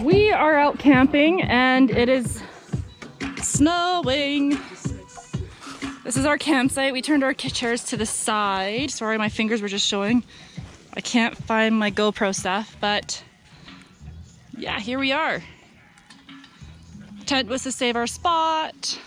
We are out camping and it is snowing. This is our campsite. We turned our chairs to the side. Sorry, my fingers were just showing. I can't find my GoPro stuff, but yeah, here we are. Tent was to save our spot.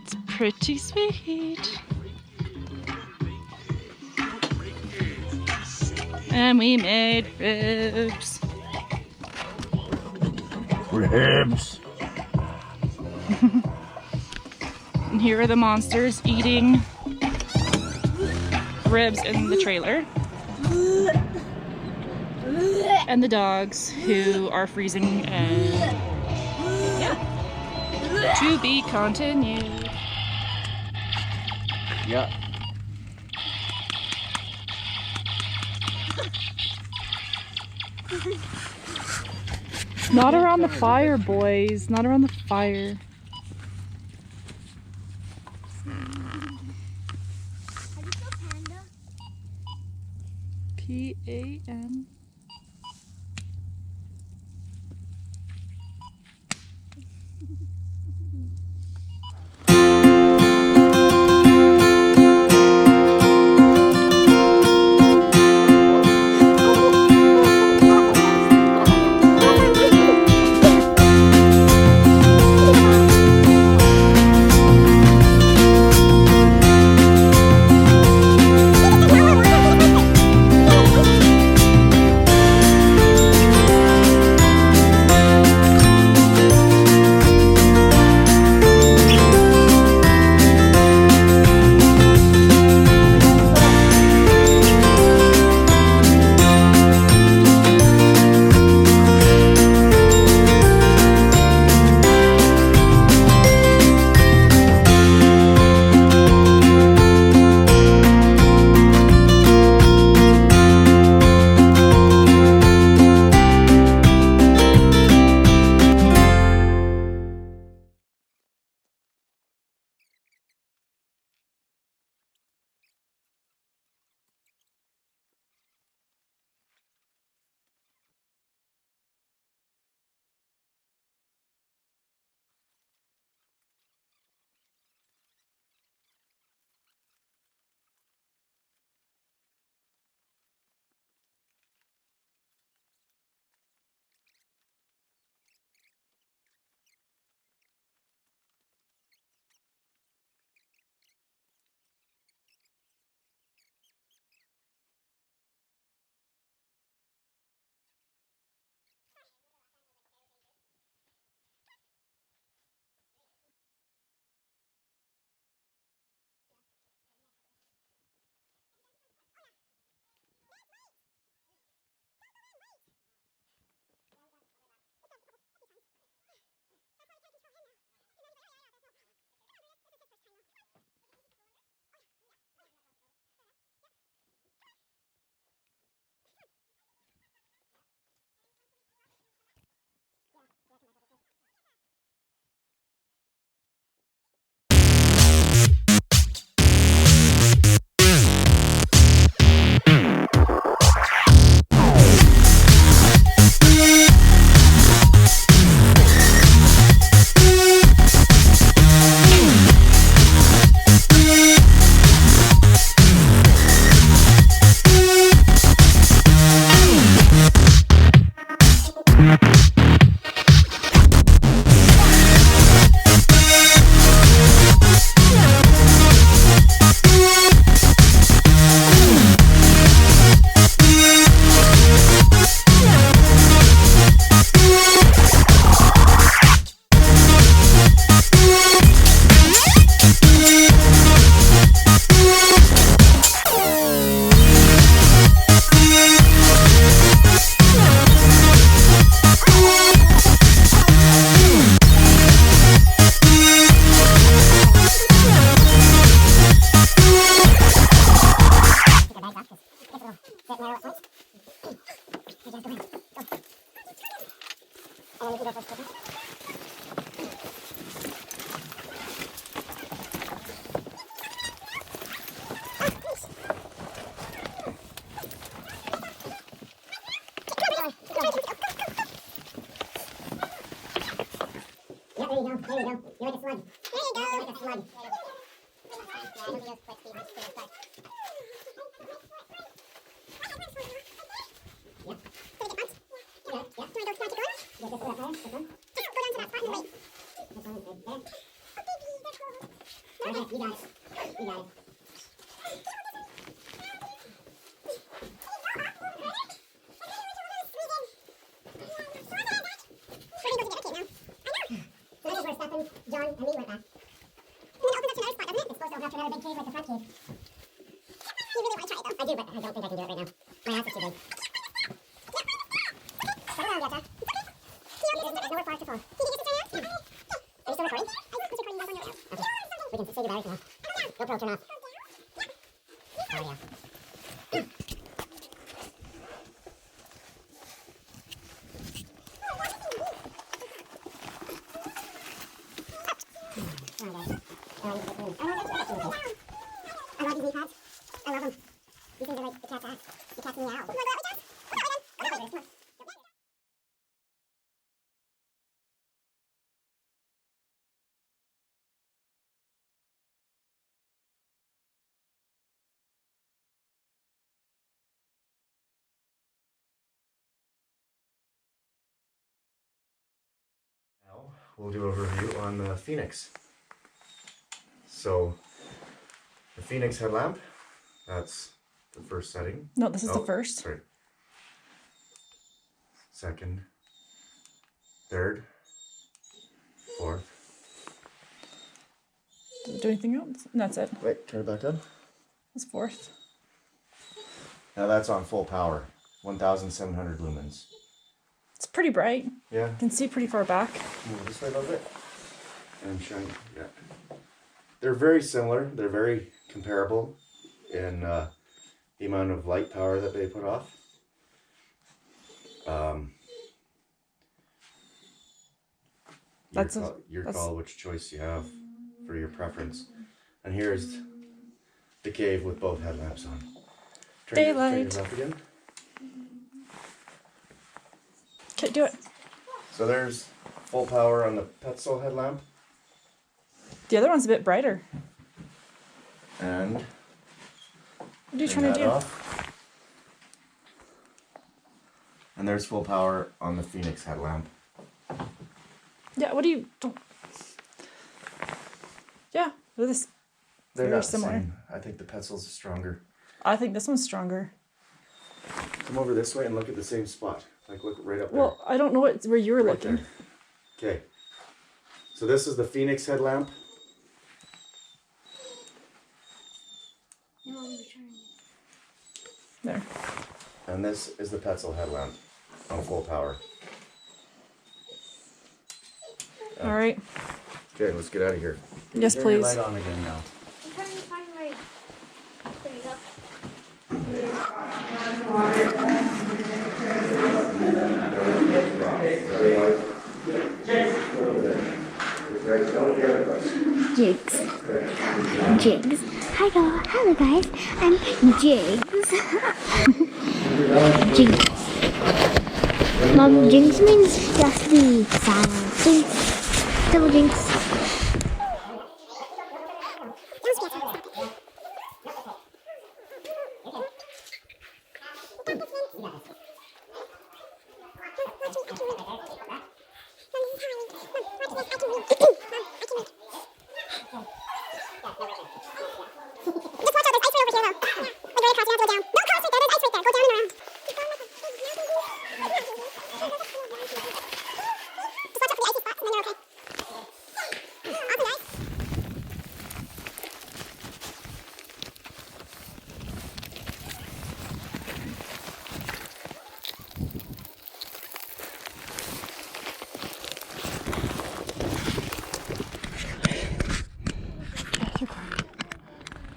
It's pretty sweet. And we made ribs. Ribs. And here are the monsters eating ribs in the trailer. And the dogs who are freezing and yeah. To be continued. Yeah. Not around the fire, boys. Not around the fire. P-A-N. John and me went back. And then it opens up to another spot, doesn't it? It's supposed to open up to another big cave like the front cave. You really want to try it though? I do, but I don't think I can do it right now. My ass is too big. Settle down, Greta. There's nowhere for us to fall. Are you still recording? I was recording back on your ass. Okay. We can say goodbye now. GoPro, turn off. Oh yeah. I love these knee pads. I love them. These things are like the cat's ass. The cat's meow. Now we'll do a review on the Fenix. So the Fenix headlamp, that's the first setting. No, this is the first. Sorry. Second, third, fourth. Does it do anything else? And that's it. Wait, turn it back on. That's fourth. Now that's on full power, 1,700 lumens. It's pretty bright. Yeah. You can see pretty far back. Move this way a little bit. And I'm showing, yeah. They're very similar. They're very comparable in the amount of light power that they put off. Your call which choice you have for your preference. And here's the cave with both headlamps on. Daylight. Turn yours off again. Okay, do it. So there's full power on the Petzl headlamp. The other one's a bit brighter. And what are you trying to do? Off. And there's full power on the Fenix headlamp. Yeah, what do you... Don't... Yeah, this They're very not similar. the same. I think the Petzl's stronger. I think this one's stronger. Come over this way and look at the same spot. Like look right up there. Well, I don't know where you were Right looking. there. Okay. So this is the Fenix headlamp. There. And this is the Petzl headlamp on full power. All right. Okay, let's get out of here. Yes, Turn please. your light on again now. I'm trying to find my... There you go. Jigs. Jigs. Hello guys, I'm Jigs. Jigs. Mom, Jinx means just the silent. Jinx. Double Jinx.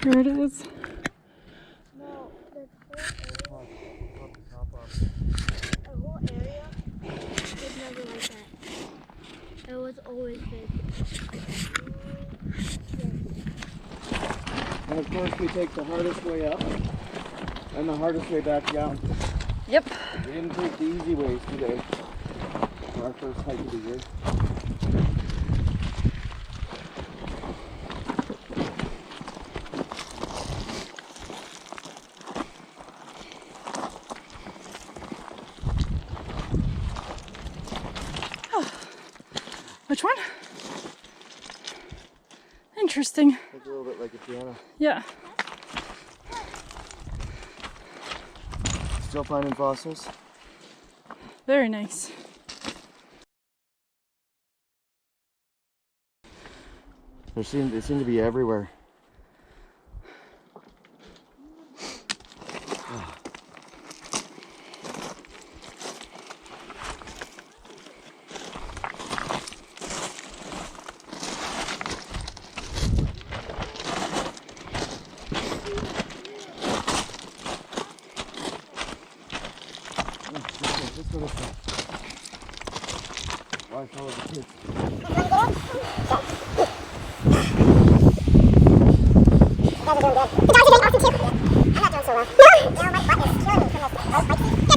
There it is. No, the whole area was never like that. It was always big. And of course we take the hardest way up and the hardest way back down. Yep. We didn't take the easy ways today for our first hike of the year. Which one? Interesting. It's a little bit like a piano. Yeah. Still finding fossils. Very nice. They seem to be everywhere. Let's go this way. Why follow the kids? You guys are doing good. The dogs are doing awesome too. I'm not doing so well. No, my butt is killing me from this.